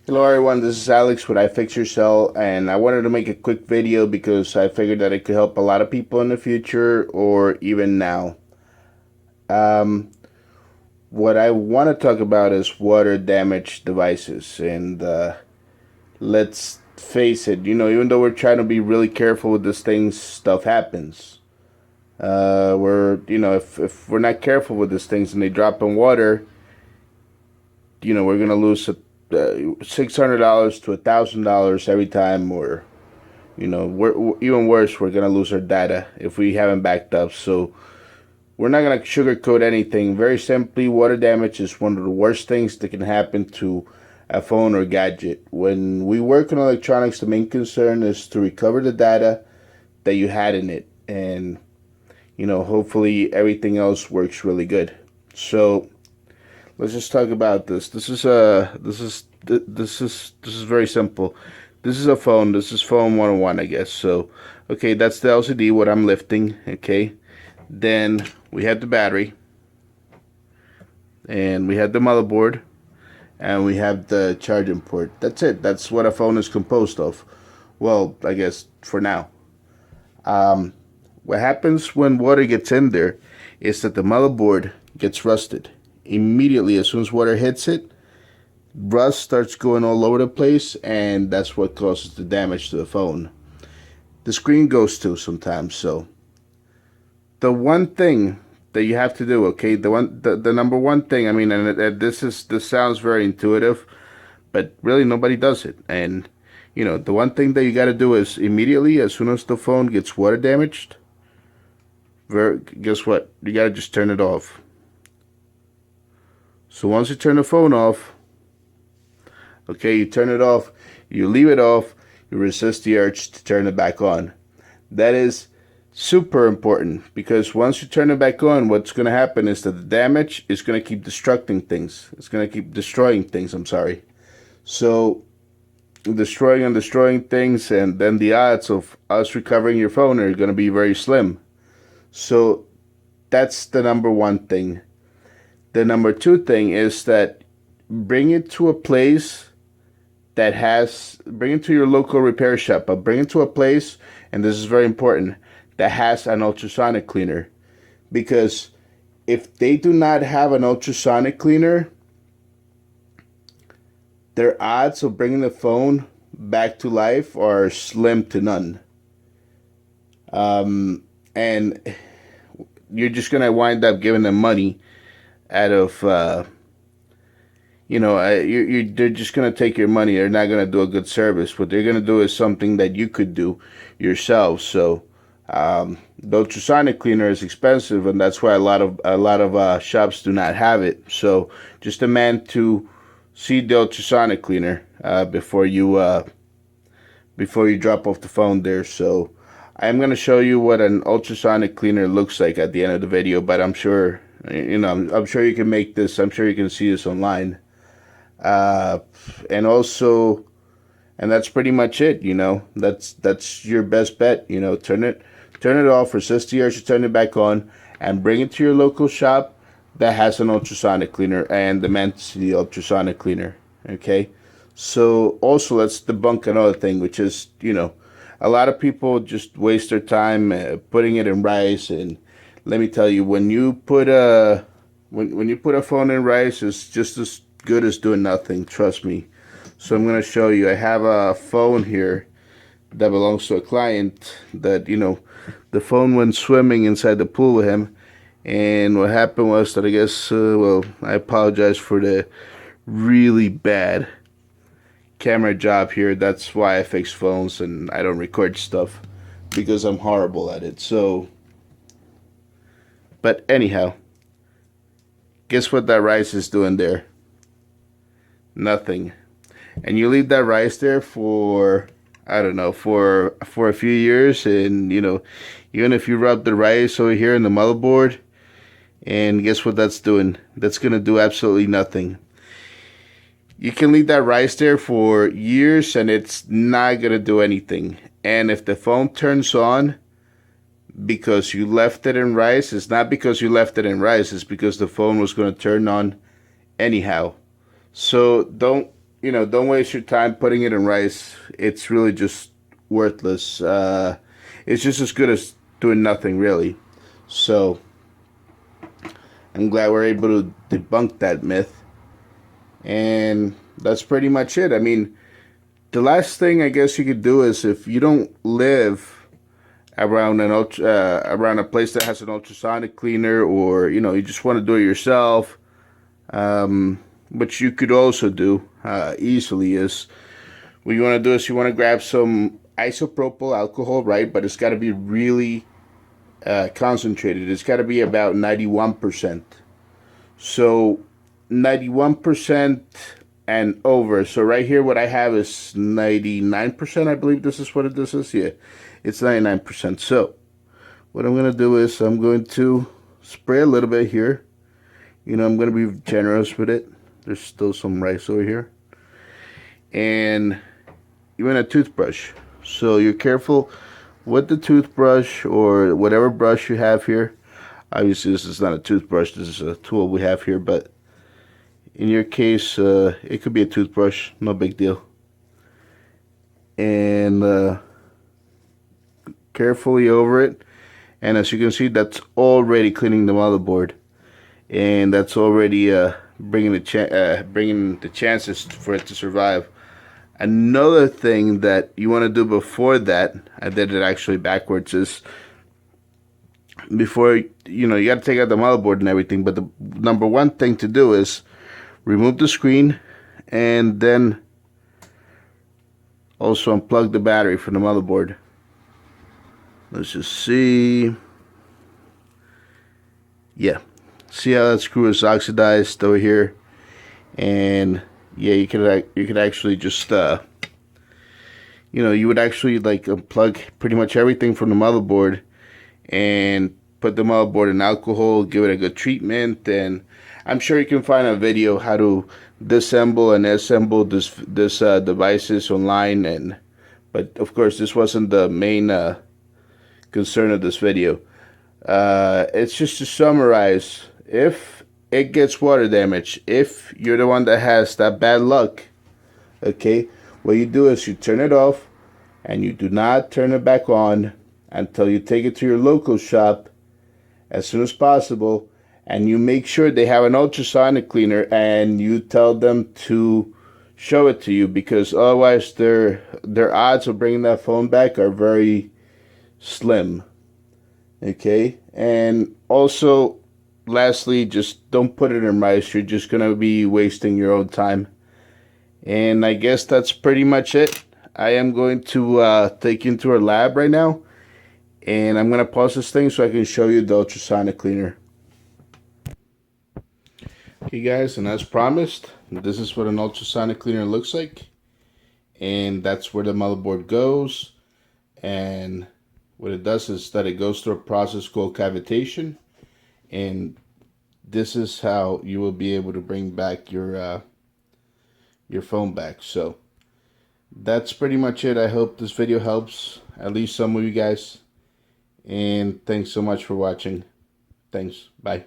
Hello everyone, this is Alex with Ifixyourcell, and I wanted to make a quick video because I figured that it could help a lot of people in the future or even now. Um, what I want to talk about is water damage devices, and let's face it, even though we're trying to be really careful with this thing, stuff happens. If we're not careful with these things and they drop in water, we're gonna lose $600 to $1,000 every time, or even worse, we're gonna lose our data if we haven't backed up. So we're not gonna sugarcoat anything. Very simply, water damage is one of the worst things that can happen to a phone or gadget. When we work on electronics, the main concern is to recover the data that you had in it, and hopefully everything else works really good. So let's just talk about this. This is very simple. This is a phone. This is phone 101, I guess. So, okay, that's the LCD, what I'm lifting, okay? Then we have the battery, and we have the motherboard, and we have the charging port. That's it. That's what a phone is composed of. Well, I guess for now. What happens when water gets in there is that the motherboard gets rusted. Immediately, as soon as water hits it, rust starts going all over the place, and that's what causes the damage to the phone. The screen goes too sometimes. So the one thing that you have to do, okay, the number one thing, I mean, and this sounds very intuitive, but really nobody does it. And the one thing that you got to do is immediately, as soon as the phone gets water damaged, guess what? You got to just turn it off. So once you turn the phone off, okay, you turn it off, you leave it off, you resist the urge to turn it back on. That is super important, because once you turn it back on, what's going to happen is that the damage is going to keep destroying things. It's going to keep destroying things, I'm sorry. So destroying things, and then the odds of us recovering your phone are going to be very slim. So that's the number one thing. The number two thing is that bring it to a place bring it to your local repair shop, but bring it to a place, and this is very important, that has an ultrasonic cleaner. Because if they do not have an ultrasonic cleaner, their odds of bringing the phone back to life are slim to none. And you're just going to wind up giving them money out of, they're just going to take your money. They're not going to do a good service. What they're going to do is something that you could do yourself. So the ultrasonic cleaner is expensive, and that's why a lot of shops do not have it. So just demand to see the ultrasonic cleaner before you drop off the phone there. So I'm going to show you what an ultrasonic cleaner looks like at the end of the video, but I'm sure I'm sure you can make this. I'm sure you can see this online. And also, and that's pretty much it. That's your best bet. Turn it off, resist the urge to turn it back on, and bring it to your local shop that has an ultrasonic cleaner, and demand to see the ultrasonic cleaner. Okay. So also, let's debunk another thing, which is, a lot of people just waste their time putting it in rice. And let me tell you, when you put a phone in rice, it's just as good as doing nothing. Trust me. So I'm going to show you. I have a phone here that belongs to a client that, the phone went swimming inside the pool with him. And what happened was that, I guess, I apologize for the really bad camera job here. That's why I fix phones and I don't record stuff, because I'm horrible at it. So, but anyhow, guess what that rice is doing there? Nothing. And you leave that rice there for, I don't know, for a few years, and even if you rub the rice over here in the motherboard, and guess what that's doing? That's gonna do absolutely nothing. You can leave that rice there for years and it's not gonna do anything. And if the phone turns on because you left it in rice, it's not because you left it in rice, it's because the phone was gonna turn on anyhow. So don't don't waste your time putting it in rice. It's really just worthless. It's just as good as doing nothing, really. So I'm glad we're able to debunk that myth. And that's pretty much it. I mean, the last thing I guess you could do is, if you don't live around around a place that has an ultrasonic cleaner, or you just want to do it yourself, which you could also do easily, is what you want to do is you want to grab some isopropyl alcohol, right? But it's got to be really concentrated. It's got to be about 91%. So 91% and over. So right here, what I have is 99%. I believe this is what this is. Yeah, it's 99%. So what I'm going to do is I'm going to spray a little bit here. I'm going to be generous with it. There's still some rice over here. And you want a toothbrush. So you're careful with the toothbrush or whatever brush you have here. Obviously, this is not a toothbrush. This is a tool we have here. But in your case, it could be a toothbrush. No big deal. And carefully over it. And as you can see, that's already cleaning the motherboard. And that's already bringing the chances for it to survive. Another thing that you want to do before that, I did it actually backwards, is before, you got to take out the motherboard and everything, but the number one thing to do is remove the screen and then also unplug the battery from the motherboard. Let's just see. Yeah. See how that screw is oxidized over here? And yeah, you could actually just you would actually like unplug pretty much everything from the motherboard and put the motherboard in alcohol, give it a good treatment, and I'm sure you can find a video how to disassemble and assemble this devices online. But of course, this wasn't the main concern of this video. It's just to summarize: if it gets water damage, if you're the one that has that bad luck, okay, what you do is you turn it off and you do not turn it back on until you take it to your local shop as soon as possible, and you make sure they have an ultrasonic cleaner and you tell them to show it to you, because otherwise their odds of bringing that phone back are very slim. Okay, and also lastly, just don't put it in rice. You're just gonna be wasting your own time. And I guess that's pretty much it. I am going to take you into our lab right now, and I'm gonna pause this thing so I can show you the ultrasonic cleaner. Okay guys, and as promised, this is what an ultrasonic cleaner looks like, and that's where the motherboard goes. And what it does is that it goes through a process called cavitation, and this is how you will be able to bring back your phone back. So that's pretty much it. I hope this video helps at least some of you guys, and thanks so much for watching. Thanks. Bye.